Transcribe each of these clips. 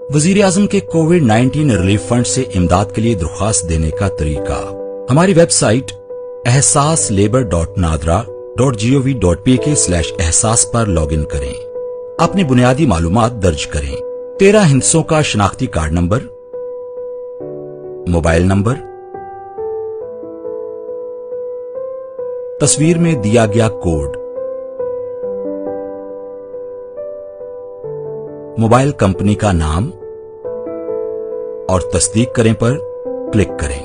वजीर आजम के कोविड-19 relief fund से इमदाद के लिए दरख्वास्त देने का तरीका। हमारी वेबसाइट ehsaslabour.nadra.gov.pk/ehsas पर लॉगिन करें। अपनी बुनियादी मालूमात दर्ज करें। 13 हिस्सों का शनाख्ती कार्ड नंबर, मोबाइल नंबर, तस्वीर में दिया गया कोड, मोबाइल कंपनी का नाम और तस्दीक करें पर क्लिक करें।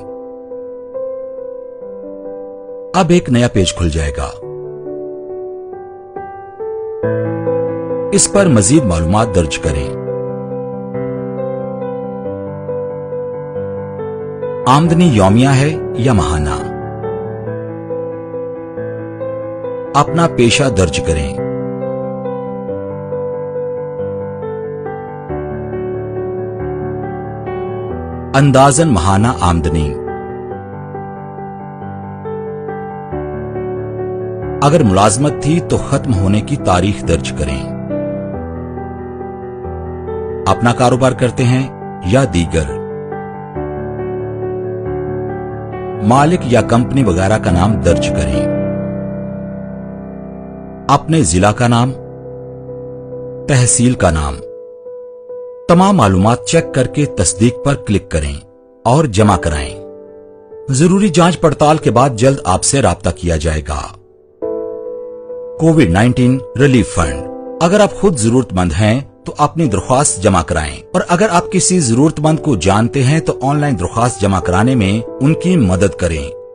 अब एक नया पेज खुल जाएगा। इस पर मजीद मालूमात दर्ज करें। आमदनी यौमिया है या माहाना। अपना पेशा दर्ज करें। अंदाजन माहाना आमदनी। अगर मुलाजमत थी तो खत्म होने की तारीख दर्ज करें। अपना कारोबार करते हैं या दीगर। मालिक या कंपनी वगैरह का नाम दर्ज करें। अपने जिला का नाम, तहसील का नाम। तमाम मालूमात चेक करके तस्दीक पर क्लिक करें और जमा कराएं। जरूरी जांच पड़ताल के बाद जल्द आपसे राब्ता किया जाएगा। कोविड-19 रिलीफ फंड। अगर आप खुद जरूरतमंद हैं तो अपनी दरख्वास्त जमा कराएं, और अगर आप किसी जरूरतमंद को जानते हैं तो ऑनलाइन दरख्वास्त जमा कराने में उनकी मदद करें।